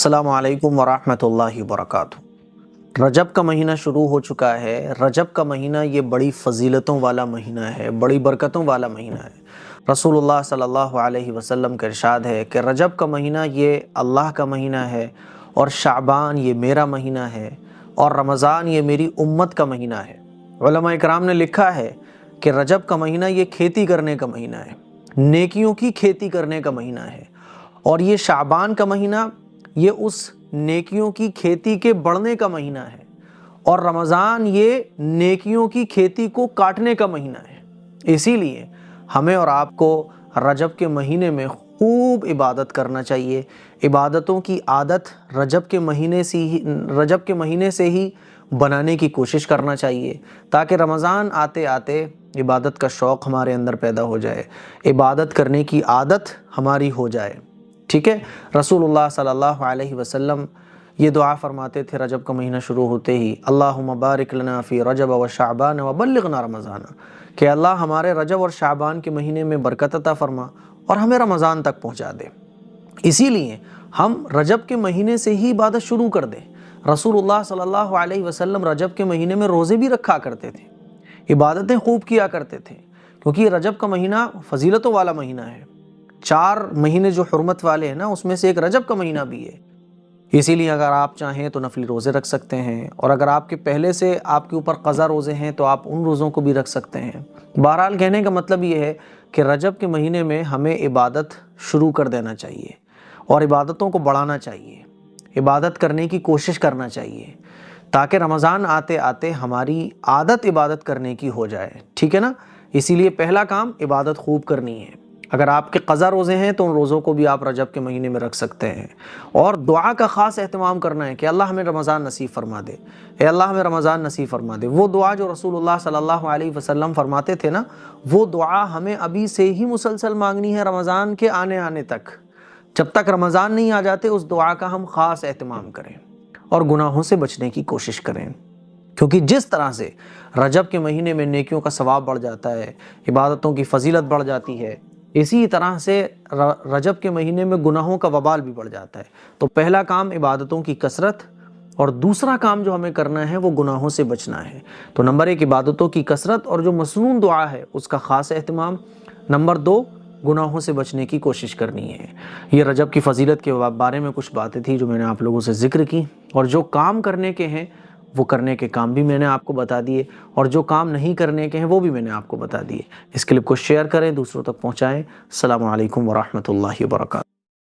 अस्सलामु अलैकुम वरहमतुल्लाहि वबरकातुहू। रजब का महीना शुरू हो चुका है। रजब का महीना ये बड़ी फ़जीलतों वाला महीना है, बड़ी बरकतों वाला महीना है। रसूलुल्लाह सल्लल्लाहु अलैहि वसल्लम का इरशाद है कि रजब का महीना ये अल्लाह का महीना है और शाबान ये मेरा महीना है और रमज़ान ये मेरी उम्मत का महीना है। उलमा इकराम ने लिखा है कि रजब का महीना ये खेती करने का महीना है, नेकियों की खेती करने का महीना है, और ये शाबान का महीना ये उस नेकियों की खेती के बढ़ने का महीना है, और रमज़ान ये नेकियों की खेती को काटने का महीना है। इसीलिए हमें और आपको रजब के महीने में खूब इबादत करना चाहिए। इबादतों की आदत रजब के महीने से ही बनाने की कोशिश करना चाहिए, ताकि रमज़ान आते आते इबादत का शौक़ हमारे अंदर पैदा हो जाए, इबादत करने की आदत हमारी हो जाए। ठीक है। रसूलुल्लाह सल्लल्लाहु अलैहि वसल्लम ये दुआ फरमाते थे रजब का महीना शुरू होते ही, अल्लाहुम्मा बारिक लना फ़ी रजब व शाबान व बल्लिगना रमज़ान, कि अल्लाह हमारे रजब और शाबान के महीने में बरकत अता फरमा और हमें रमज़ान तक पहुँचा दे। इसीलिए हम रजब के महीने से ही इबादत शुरू कर दें। रसूलुल्लाह सल्लल्लाहु अलैहि वसल्लम रजब के महीने में रोज़े भी रखा करते थे, इबादतें खूब किया करते थे, क्योंकि रजब का महीना फजीलतों वाला महीना है। 4 महीने जो हुर्मत वाले हैं ना, उसमें से एक रजब का महीना भी है। इसीलिए अगर आप चाहें तो नफली रोज़े रख सकते हैं, और अगर आपके पहले से आपके ऊपर क़ज़ा रोज़े हैं तो आप उन रोज़ों को भी रख सकते हैं। बहरहाल कहने का मतलब ये है कि रजब के महीने में हमें इबादत शुरू कर देना चाहिए और इबादतों को बढ़ाना चाहिए, इबादत करने की कोशिश करना चाहिए, ताकि रमज़ान आते आते हमारी आदत इबादत करने की हो जाए। ठीक है ना। इसीलिए पहला काम इबादत खूब करनी है। अगर आपके क़ज़ा रोज़े हैं तो उन रोज़ों को भी आप रजब के महीने में रख सकते हैं, और दुआ का ख़ास एहतमाम करना है कि अल्लाह हमें रमज़ान नसीब फरमा दे, अल्लाह हमें रमज़ान नसीब फरमा दे। वो दुआ जो रसूलुल्लाह सल्लल्लाहु अलैहि वसल्लम फरमाते थे ना, वो दुआ हमें अभी से ही मुसलसल मांगनी है रमज़ान के आने तक। जब तक रमज़ान नहीं आ जाते उस दुआ का हम ख़ास एहतमाम करें और गुनाहों से बचने की कोशिश करें, क्योंकि जिस तरह से रजब के महीने में नेकियों का सवाब बढ़ जाता है, इबादतों की फजीलत बढ़ जाती है, इसी तरह से रजब के महीने में गुनाहों का वबाल भी बढ़ जाता है। तो पहला काम इबादतों की कसरत, और दूसरा काम जो हमें करना है वो गुनाहों से बचना है। तो नंबर 1 इबादतों की कसरत और जो मसनून दुआ है उसका ख़ास एहतमाम। नंबर 2 गुनाहों से बचने की कोशिश करनी है। ये रजब की फजीलत के बारे में कुछ बातें थी जो मैंने आप लोगों से ज़िक्र की, और जो काम करने के हैं वो करने के काम भी मैंने आपको बता दिए, और जो काम नहीं करने के हैं वो भी मैंने आपको बता दिए। इस क्लिप को शेयर करें, दूसरों तक पहुँचाएँ। अस्सलामु अलैकुम वरहमतुल्लाहि वबरकातुहू।